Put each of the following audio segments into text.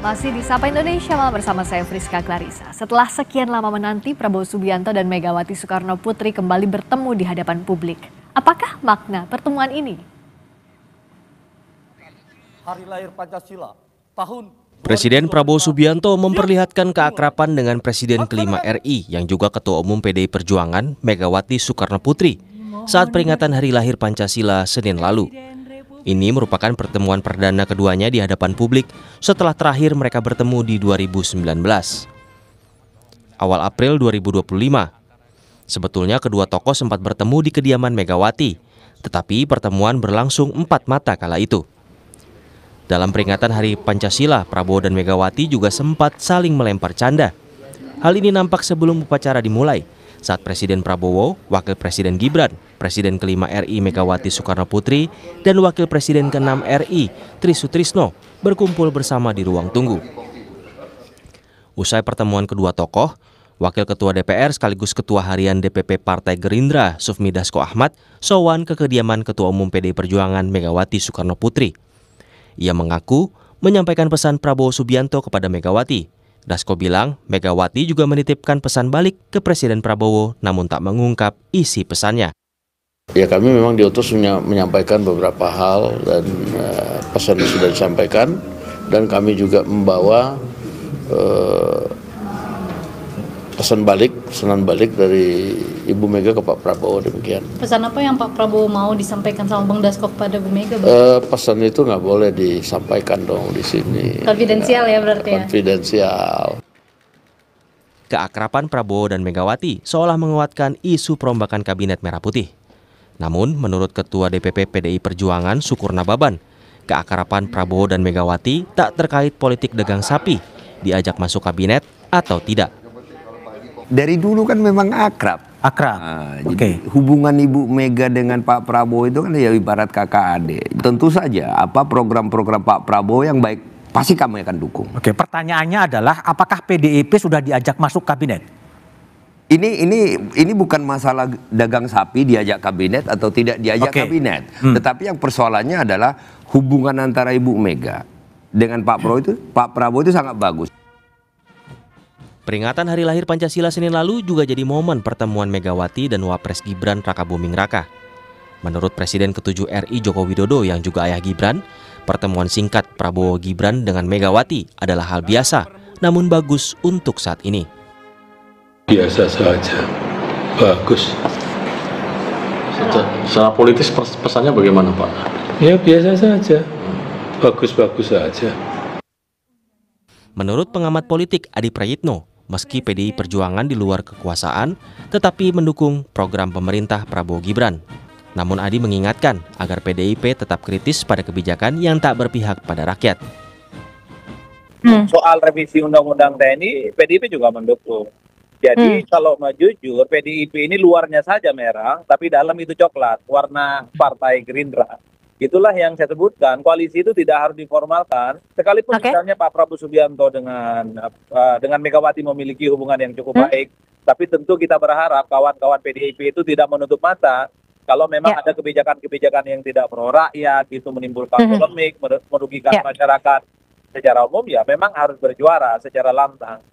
Masih di Sapa Indonesia Malam bersama saya Friska Clarissa. Setelah sekian lama menanti, Prabowo Subianto dan Megawati Soekarno Putri kembali bertemu di hadapan publik. Apakah makna pertemuan ini? Hari lahir Pancasila tahun Presiden Prabowo Subianto memperlihatkan keakraban dengan Presiden kelima RI yang juga Ketua Umum PDI Perjuangan Megawati Soekarno Putri saat peringatan Hari Lahir Pancasila Senin lalu. Ini merupakan pertemuan perdana keduanya di hadapan publik setelah terakhir mereka bertemu di 2019. Awal April 2025, sebetulnya kedua tokoh sempat bertemu di kediaman Megawati, tetapi pertemuan berlangsung 4 mata kala itu. Dalam peringatan Hari Pancasila, Prabowo dan Megawati juga sempat saling melempar canda. Hal ini nampak sebelum upacara dimulai, saat Presiden Prabowo, Wakil Presiden Gibran, Presiden kelima RI Megawati Soekarno Putri, dan Wakil Presiden ke-6 RI Tri Sutrisno berkumpul bersama di ruang tunggu. Usai pertemuan kedua tokoh, Wakil Ketua DPR sekaligus Ketua Harian DPP Partai Gerindra Sufmi Dasko Ahmad sowan ke kediaman Ketua Umum PDI Perjuangan Megawati Soekarno Putri. Ia mengaku menyampaikan pesan Prabowo Subianto kepada Megawati. Dasko bilang Megawati juga menitipkan pesan balik ke Presiden Prabowo namun tak mengungkap isi pesannya. Ya, kami memang diutus menyampaikan beberapa hal dan pesan sudah disampaikan, dan kami juga membawa pesanan balik dari Ibu Mega ke Pak Prabowo, demikian. Pesan apa yang Pak Prabowo mau disampaikan sama Bang Dasko kepada Bu Mega? Pesan itu nggak boleh disampaikan dong di sini. Konfidensial ya berarti ya? Konfidensial. Keakraban Prabowo dan Megawati seolah menguatkan isu perombakan Kabinet Merah Putih. Namun, menurut Ketua DPP PDI Perjuangan Sukur Nababan, keakraban Prabowo dan Megawati tak terkait politik dagang sapi, diajak masuk kabinet atau tidak. Dari dulu kan memang akrab. Jadi hubungan Ibu Mega dengan Pak Prabowo itu kan ya ibarat kakak adik. Tentu saja program-program Pak Prabowo yang baik pasti kami akan dukung. Oke, pertanyaannya adalah apakah PDIP sudah diajak masuk kabinet? Ini bukan masalah dagang sapi diajak kabinet atau tidak diajak kabinet. Tetapi yang persoalannya adalah hubungan antara Ibu Mega dengan Pak Prabowo itu sangat bagus. Peringatan Hari Lahir Pancasila Senin lalu juga jadi momen pertemuan Megawati dan Wapres Gibran Rakabuming Raka. Menurut Presiden ke-7 RI Joko Widodo yang juga ayah Gibran, pertemuan singkat Prabowo Gibran dengan Megawati adalah hal biasa, namun bagus untuk saat ini. Biasa saja, bagus. Secara politis pesannya bagaimana, Pak? Ya biasa saja, bagus-bagus saja. Menurut pengamat politik Adi Prayitno, meski PDI Perjuangan di luar kekuasaan, tetapi mendukung program pemerintah Prabowo Gibran. Namun Adi mengingatkan agar PDIP tetap kritis pada kebijakan yang tak berpihak pada rakyat. Soal revisi Undang-Undang TNI, PDIP juga mendukung. Jadi kalau mau jujur, PDIP ini luarnya saja merah, tapi dalam itu coklat, warna Partai Gerindra. Itulah yang saya sebutkan, koalisi itu tidak harus diformalkan. Sekalipun misalnya Pak Prabowo Subianto dengan Megawati memiliki hubungan yang cukup baik, tapi tentu kita berharap kawan-kawan PDIP itu tidak menutup mata kalau memang ada kebijakan-kebijakan yang tidak pro rakyat, itu menimbulkan polemik, merugikan masyarakat secara umum, ya memang harus berjuara secara lantang.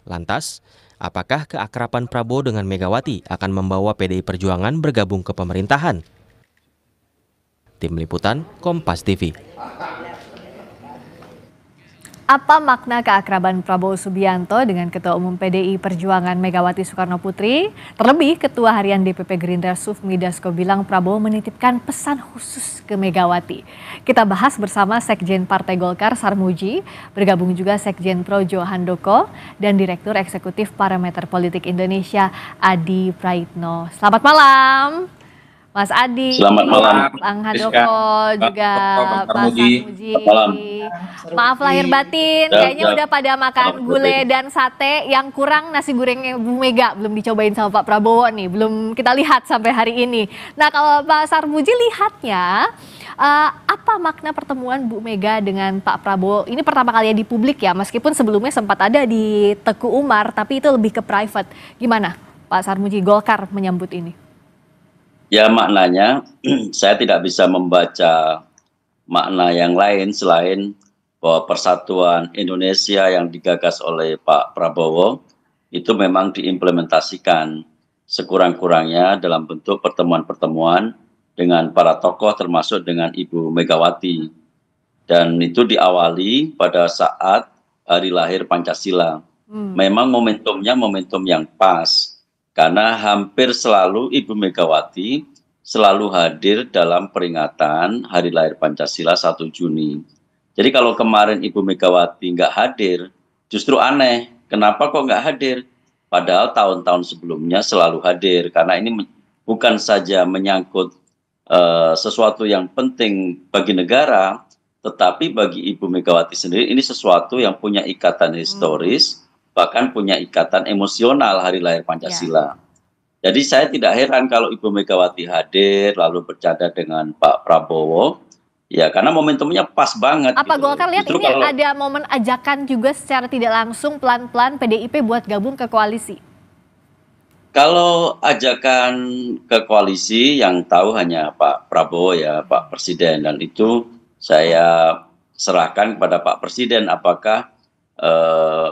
Lantas, apakah keakraban Prabowo dengan Megawati akan membawa PDI Perjuangan bergabung ke pemerintahan? Tim Liputan Kompas TV. Apa makna keakraban Prabowo Subianto dengan Ketua Umum PDI Perjuangan Megawati Soekarno Putri? Terlebih Ketua Harian DPP Gerindra Sufmi Dasko bilang Prabowo menitipkan pesan khusus ke Megawati. Kita bahas bersama Sekjen Partai Golkar Sarmuji, bergabung juga Sekjen Projo Handoko, dan Direktur Eksekutif Parameter Politik Indonesia Adi Praitno. Selamat malam Mas Adi, selamat malam, Bang Handoko, juga Pak Sarmuji. Maaf lahir batin, kayaknya udah pada makan gulai dan sate, yang kurang nasi gorengnya Bu Mega belum dicobain sama Pak Prabowo nih, belum kita lihat sampai hari ini. Nah kalau Pak Sarmuji lihatnya, apa makna pertemuan Bu Mega dengan Pak Prabowo? Ini pertama kali di publik ya, meskipun sebelumnya sempat ada di Teguh Umar, tapi itu lebih ke private. Gimana Pak Sarmuji, Golkar menyambut ini? Ya maknanya saya tidak bisa membaca makna yang lain selain bahwa persatuan Indonesia yang digagas oleh Pak Prabowo itu memang diimplementasikan sekurang-kurangnya dalam bentuk pertemuan-pertemuan dengan para tokoh termasuk dengan Ibu Megawati. Dan itu diawali pada saat hari lahir Pancasila. Memang momentumnya momentum yang pas karena hampir selalu Ibu Megawati selalu hadir dalam peringatan hari lahir Pancasila 1 Juni. Jadi kalau kemarin Ibu Megawati nggak hadir, justru aneh. Kenapa kok nggak hadir? Padahal tahun-tahun sebelumnya selalu hadir. Karena ini bukan saja menyangkut sesuatu yang penting bagi negara, tetapi bagi Ibu Megawati sendiri ini sesuatu yang punya ikatan historis, bahkan punya ikatan emosional hari lahir Pancasila. Jadi saya tidak heran kalau Ibu Megawati hadir, lalu bercanda dengan Pak Prabowo. Ya, karena momentumnya pas banget. Apa gitu. Golkar lihat ini ada momen ajakan juga secara tidak langsung pelan-pelan PDIP buat gabung ke koalisi? Kalau ajakan ke koalisi yang tahu hanya Pak Prabowo ya, Pak Presiden. Dan itu saya serahkan kepada Pak Presiden apakah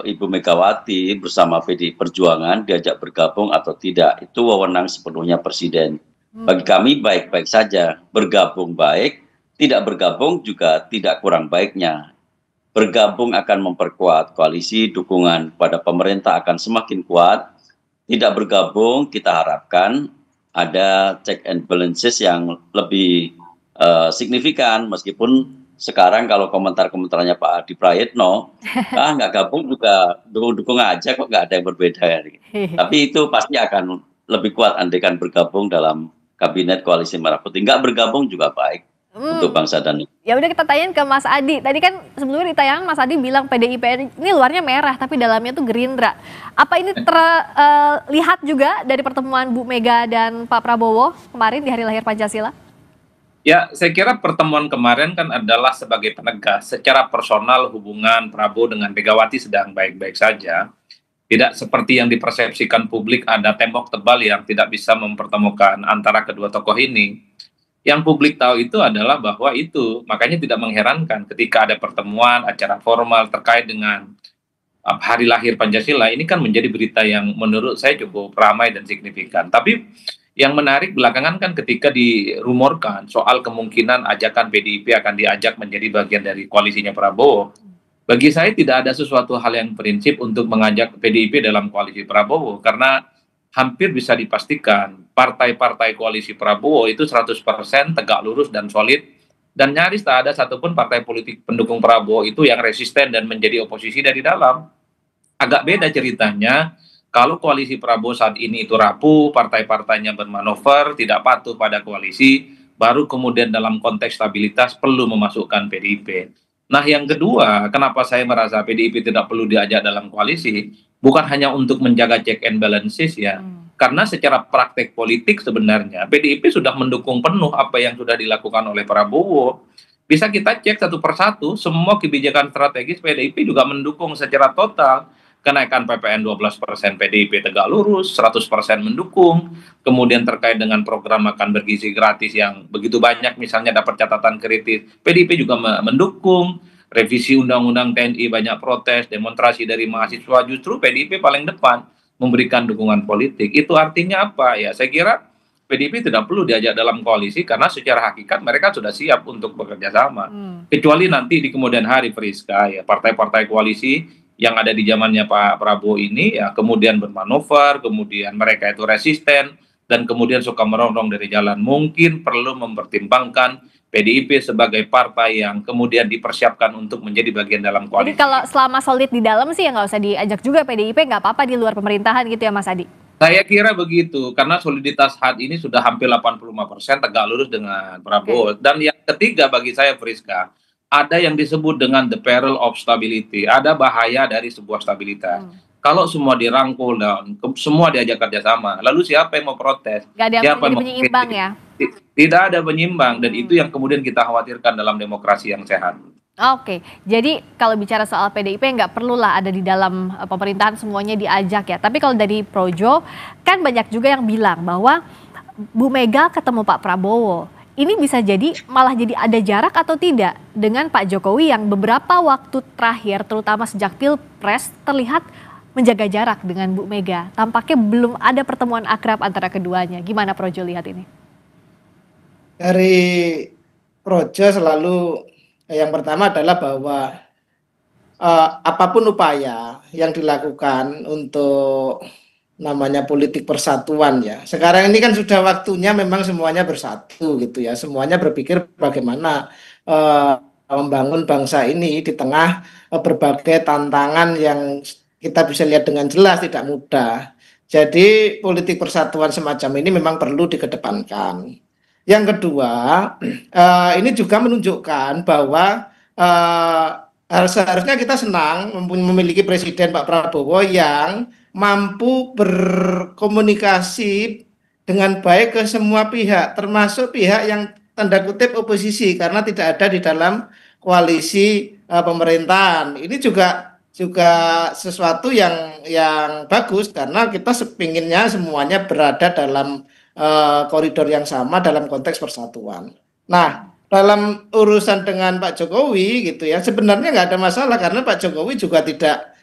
Ibu Megawati bersama PDI Perjuangan diajak bergabung atau tidak. Itu wewenang sepenuhnya Presiden. Bagi kami baik-baik saja, bergabung baik. Tidak bergabung juga tidak kurang baiknya. Bergabung akan memperkuat koalisi, dukungan pada pemerintah akan semakin kuat. Tidak bergabung kita harapkan ada check and balances yang lebih signifikan. Meskipun sekarang kalau komentar-komentarnya Pak Adi Prayitno, nggak gabung juga dukung-dukung aja kok nggak ada yang berbeda. Tapi itu pasti akan lebih kuat andaikan bergabung dalam kabinet koalisi Merah Putih. Nggak bergabung juga baik. Untuk bangsa dan negara. Ya udah kita tanyain ke Mas Adi. Tadi kan sebelumnya di tayangan Mas Adi bilang PDIP ini luarnya merah tapi dalamnya tuh Gerindra. Apa ini terlihat juga dari pertemuan Bu Mega dan Pak Prabowo kemarin di hari lahir Pancasila? Ya, saya kira pertemuan kemarin kan adalah sebagai penegas secara personal hubungan Prabowo dengan Megawati sedang baik-baik saja. Tidak seperti yang dipersepsikan publik ada tembok tebal yang tidak bisa mempertemukan antara kedua tokoh ini. Yang publik tahu itu adalah bahwa itu, makanya tidak mengherankan ketika ada pertemuan, acara formal terkait dengan hari lahir Pancasila, ini kan menjadi berita yang menurut saya cukup ramai dan signifikan. Tapi yang menarik belakangan kan ketika dirumorkan soal kemungkinan ajakan PDIP akan diajak menjadi bagian dari koalisinya Prabowo. Bagi saya tidak ada sesuatu hal yang prinsip untuk mengajak PDIP dalam koalisi Prabowo, karena hampir bisa dipastikan partai-partai koalisi Prabowo itu 100% tegak lurus dan solid, dan nyaris tak ada satupun partai politik pendukung Prabowo itu yang resisten dan menjadi oposisi dari dalam. Agak beda ceritanya kalau koalisi Prabowo saat ini itu rapuh, partai-partainya bermanuver, tidak patuh pada koalisi, baru kemudian dalam konteks stabilitas perlu memasukkan PDIP. Nah yang kedua, kenapa saya merasa PDIP tidak perlu diajak dalam koalisi, bukan hanya untuk menjaga check and balances ya, karena secara praktek politik sebenarnya PDIP sudah mendukung penuh apa yang sudah dilakukan oleh Prabowo. Bisa kita cek satu persatu, semua kebijakan strategis PDIP juga mendukung secara total. Kenaikan PPN 12% PDIP tegak lurus, 100% mendukung. Kemudian terkait dengan program makan bergizi gratis yang begitu banyak misalnya dapat catatan kritis, PDIP juga mendukung. Revisi Undang-Undang TNI banyak protes, demonstrasi dari mahasiswa, justru PDIP paling depan memberikan dukungan politik. Itu artinya apa? Ya saya kira PDIP tidak perlu diajak dalam koalisi karena secara hakikat mereka sudah siap untuk bekerja sama. Kecuali nanti di kemudian hari Friska ya partai-partai koalisi yang ada di zamannya Pak Prabowo ini ya kemudian bermanuver, kemudian mereka itu resisten dan kemudian suka merongrong dari jalan, mungkin perlu mempertimbangkan PDIP sebagai partai yang kemudian dipersiapkan untuk menjadi bagian dalam koalisi. Jadi kalau selama solid di dalam sih ya nggak usah diajak juga PDIP, nggak apa-apa di luar pemerintahan gitu ya Mas Adi? Saya kira begitu, karena soliditas saat ini sudah hampir 85% tegak lurus dengan Prabowo. Dan yang ketiga bagi saya Friska, ada yang disebut dengan the peril of stability, ada bahaya dari sebuah stabilitas. Kalau semua dirangkul dan semua diajak kerjasama, lalu siapa yang mau protes? Gak ada yang menjadi penyeimbang ya? Tidak ada penyimbang, dan itu yang kemudian kita khawatirkan dalam demokrasi yang sehat. Oke, jadi kalau bicara soal PDIP nggak perlulah ada di dalam pemerintahan semuanya diajak ya. Tapi kalau dari Projo, kan banyak juga yang bilang bahwa Bu Mega ketemu Pak Prabowo, ini bisa jadi malah jadi ada jarak atau tidak dengan Pak Jokowi yang beberapa waktu terakhir, terutama sejak Pilpres, terlihat menjaga jarak dengan Bu Mega. Tampaknya belum ada pertemuan akrab antara keduanya. Gimana Projo lihat ini? Dari Projo selalu yang pertama adalah bahwa apapun upaya yang dilakukan untuk namanya politik persatuan ya. Sekarang ini kan sudah waktunya memang semuanya bersatu gitu ya. Semuanya berpikir bagaimana membangun bangsa ini di tengah berbagai tantangan yang kita bisa lihat dengan jelas tidak mudah. Jadi politik persatuan semacam ini memang perlu dikedepankan. Yang kedua, ini juga menunjukkan bahwa seharusnya kita senang memiliki Presiden Pak Prabowo yang mampu berkomunikasi dengan baik ke semua pihak, termasuk pihak yang tanda kutip oposisi karena tidak ada di dalam koalisi pemerintahan. Ini juga sesuatu yang bagus karena kita sepinginnya semuanya berada dalam koridor yang sama dalam konteks persatuan. Nah, dalam urusan dengan Pak Jokowi gitu ya, sebenarnya nggak ada masalah karena Pak Jokowi juga tidak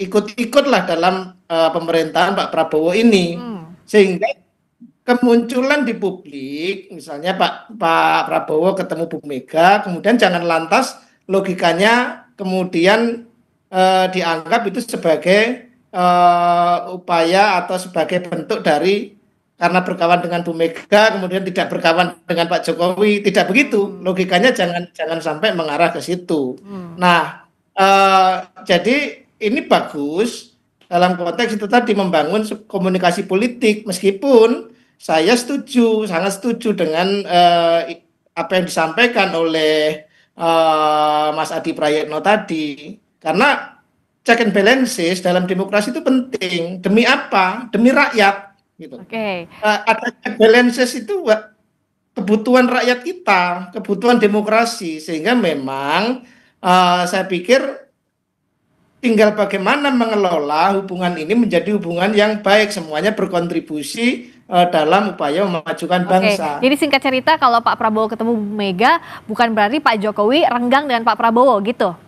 ikut-ikutlah dalam pemerintahan Pak Prabowo ini, sehingga kemunculan di publik misalnya Pak Prabowo ketemu Bu Mega, kemudian jangan lantas logikanya kemudian dianggap itu sebagai upaya atau sebagai bentuk dari karena berkawan dengan Bu Mega kemudian tidak berkawan dengan Pak Jokowi, tidak begitu logikanya, jangan sampai mengarah ke situ. Nah, jadi ini bagus dalam konteks itu tadi membangun komunikasi politik, meskipun saya sangat setuju dengan apa yang disampaikan oleh Mas Adi Prayitno tadi, karena check and balances dalam demokrasi itu penting. Demi apa? Demi rakyat. Gitu. Ada balances itu kebutuhan rakyat kita, kebutuhan demokrasi, sehingga memang saya pikir tinggal bagaimana mengelola hubungan ini menjadi hubungan yang baik, semuanya berkontribusi dalam upaya memajukan bangsa. Jadi singkat cerita, kalau Pak Prabowo ketemu Bu Mega bukan berarti Pak Jokowi renggang dengan Pak Prabowo gitu,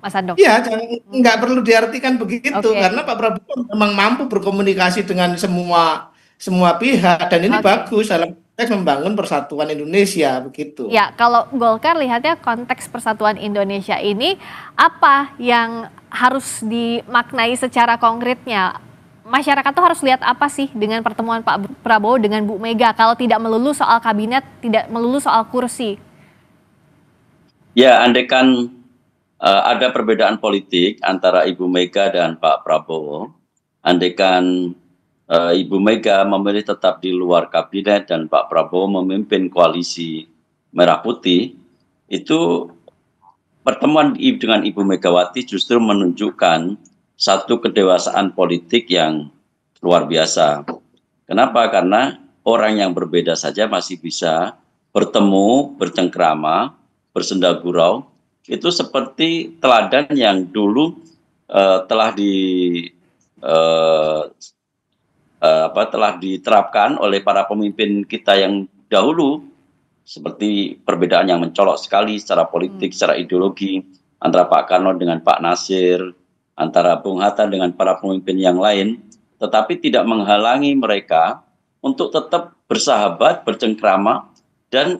Mas Andong? Iya, nggak perlu diartikan begitu karena Pak Prabowo memang mampu berkomunikasi dengan semua pihak dan ini bagus dalam konteks membangun persatuan Indonesia begitu. Ya, kalau Golkar lihatnya konteks persatuan Indonesia ini apa yang harus dimaknai secara konkretnya? Masyarakat tuh harus lihat apa sih dengan pertemuan Pak Prabowo dengan Bu Mega kalau tidak melulu soal kabinet, tidak melulu soal kursi? Ya, andaikan ada perbedaan politik antara Ibu Mega dan Pak Prabowo, andaikan Ibu Mega memilih tetap di luar kabinet dan Pak Prabowo memimpin koalisi Merah Putih, itu pertemuan dengan Ibu Megawati justru menunjukkan satu kedewasaan politik yang luar biasa. Kenapa? Karena orang yang berbeda saja masih bisa bertemu, bercengkrama, bersendagurau. Itu seperti teladan yang dulu telah diterapkan oleh para pemimpin kita yang dahulu, seperti perbedaan yang mencolok sekali secara politik, secara ideologi antara Pak Karno dengan Pak Nasir, antara Bung Hatta dengan para pemimpin yang lain, tetapi tidak menghalangi mereka untuk tetap bersahabat, bercengkrama, dan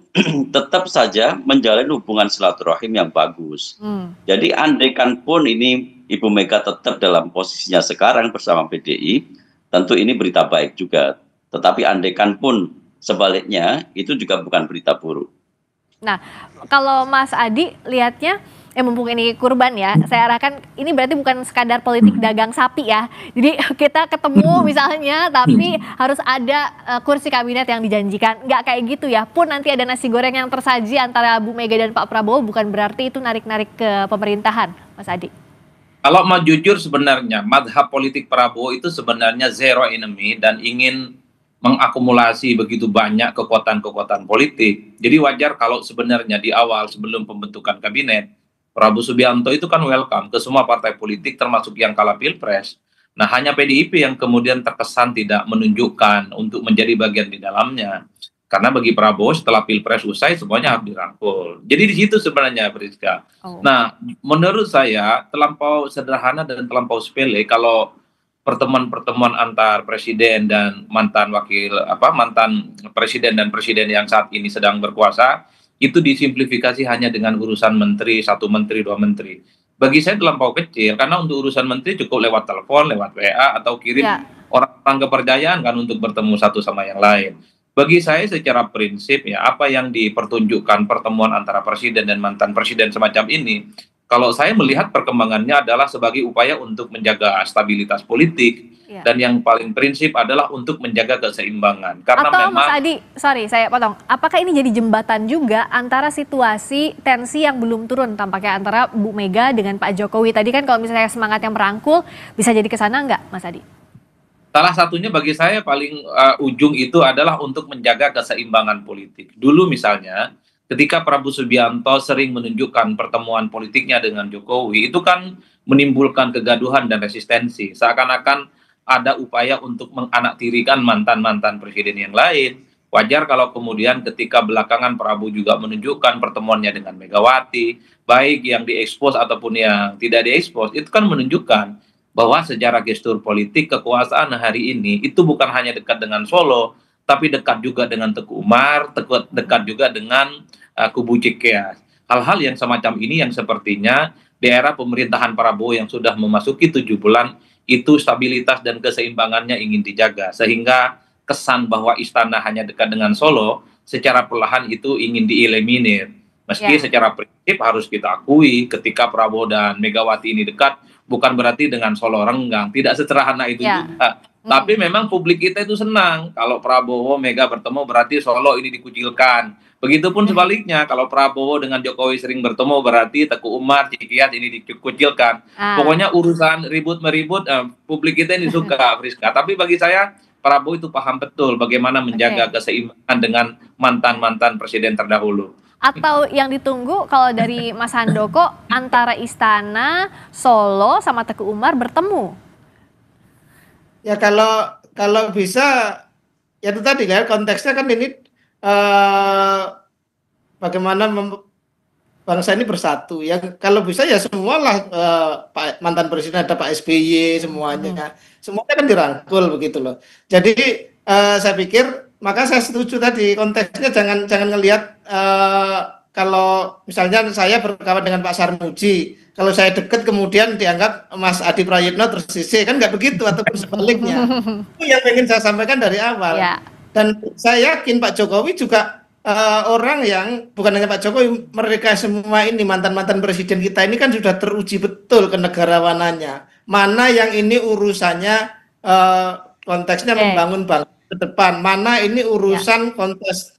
tetap saja menjalin hubungan silaturahim yang bagus. Jadi andaikan pun ini Ibu Mega tetap dalam posisinya sekarang bersama PDI, tentu ini berita baik juga. Tetapi andaikan pun sebaliknya, itu juga bukan berita buruk. Nah, kalau Mas Adi lihatnya, mumpung ini kurban ya, saya arahkan ini berarti bukan sekadar politik dagang sapi ya. Jadi kita ketemu misalnya, tapi harus ada kursi kabinet yang dijanjikan. Nggak kayak gitu ya, pun nanti ada nasi goreng yang tersaji antara Bu Mega dan Pak Prabowo, bukan berarti itu narik-narik ke pemerintahan, Mas Adi. Kalau mau jujur sebenarnya madhab politik Prabowo itu sebenarnya zero enemy dan ingin mengakumulasi begitu banyak kekuatan-kekuatan politik. Jadi wajar kalau sebenarnya di awal sebelum pembentukan kabinet, Prabowo Subianto itu kan welcome ke semua partai politik termasuk yang kalah Pilpres. Nah, hanya PDIP yang kemudian terkesan tidak menunjukkan untuk menjadi bagian di dalamnya. Karena bagi Prabowo setelah Pilpres usai semuanya harus dirangkul. Jadi di situ sebenarnya, Priska. Nah, menurut saya terlampau sederhana dan terlampau sepele kalau pertemuan-pertemuan antar presiden dan mantan presiden dan presiden yang saat ini sedang berkuasa itu disimplifikasi hanya dengan urusan menteri, 1 menteri, 2 menteri. Bagi saya terlampau kecil, karena untuk urusan menteri cukup lewat telepon, lewat WA, atau kirim orang kepercayaan kan untuk bertemu satu sama yang lain. Bagi saya secara prinsip ya, apa yang dipertunjukkan pertemuan antara presiden dan mantan presiden semacam ini, kalau saya melihat perkembangannya adalah sebagai upaya untuk menjaga stabilitas politik, dan yang paling prinsip adalah untuk menjaga keseimbangan. Karena atau memang, Mas Adi, sorry saya potong, apakah ini jadi jembatan juga antara situasi tensi yang belum turun tampaknya antara Bu Mega dengan Pak Jokowi? Tadi kan kalau misalnya semangat yang merangkul, bisa jadi ke sana nggak Mas Adi? salah satunya bagi saya paling ujung itu adalah untuk menjaga keseimbangan politik. Dulu misalnya, ketika Prabowo Subianto sering menunjukkan pertemuan politiknya dengan Jokowi, itu kan menimbulkan kegaduhan dan resistensi. Seakan-akan ada upaya untuk menganaktirikan mantan-mantan presiden yang lain. Wajar kalau kemudian ketika belakangan Prabowo juga menunjukkan pertemuannya dengan Megawati, baik yang diekspos ataupun yang tidak diekspos, itu kan menunjukkan bahwa secara gestur politik kekuasaan hari ini itu bukan hanya dekat dengan Solo, tapi dekat juga dengan Teguh Umar, dekat juga dengan kubu Cikeas. Hal-hal yang semacam ini yang sepertinya di era pemerintahan Prabowo yang sudah memasuki 7 bulan, itu stabilitas dan keseimbangannya ingin dijaga. Sehingga kesan bahwa istana hanya dekat dengan Solo, secara perlahan itu ingin dieliminir. Meski secara prinsip harus kita akui ketika Prabowo dan Megawati ini dekat, bukan berarti dengan Solo renggang. Tidak sederhana itu juga. Tapi memang publik kita itu senang. Kalau Prabowo, Mega bertemu berarti Solo ini dikucilkan. Begitupun sebaliknya, kalau Prabowo dengan Jokowi sering bertemu berarti Teguh Umar, Cikeas ini dikucilkan. Pokoknya urusan ribut-meribut, publik kita ini suka, Friska. Tapi bagi saya, Prabowo itu paham betul bagaimana menjaga keseimbangan dengan mantan-mantan presiden terdahulu. Atau yang ditunggu kalau dari Mas Handoko, antara Istana, Solo, sama Teguh Umar bertemu? Ya kalau bisa, ya itu tadi kan konteksnya kan ini bagaimana bangsa ini bersatu. Ya kalau bisa ya semualah mantan presiden, ada Pak SBY semuanya, semuanya kan dirangkul begitu loh. Jadi saya pikir, maka saya setuju tadi konteksnya jangan ngelihat kalau misalnya saya berkawan dengan Pak Sarmuji, kalau saya dekat kemudian dianggap Mas Adi Prayitno tersisih, kan nggak begitu, ataupun sebaliknya. Itu yang ingin saya sampaikan dari awal. Dan saya yakin Pak Jokowi juga orang yang, bukan hanya Pak Jokowi, mereka semua ini mantan-mantan presiden kita ini kan sudah teruji betul kenegarawanannya. Mana yang ini urusannya konteksnya membangun bangsa ke depan, mana ini urusan kontes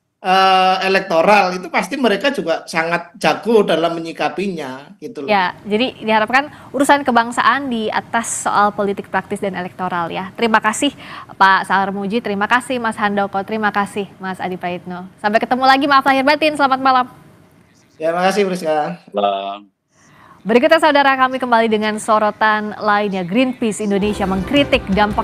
elektoral, itu pasti mereka juga sangat jago dalam menyikapinya gitu loh. Ya, jadi diharapkan urusan kebangsaan di atas soal politik praktis dan elektoral ya. Terima kasih Pak Sarmuji, terima kasih Mas Handoko, terima kasih Mas Adi Prayitno. Sampai ketemu lagi, maaf lahir batin, selamat malam. Ya, makasih Friska. Berikutnya saudara, kami kembali dengan sorotan lainnya. Greenpeace Indonesia mengkritik dampak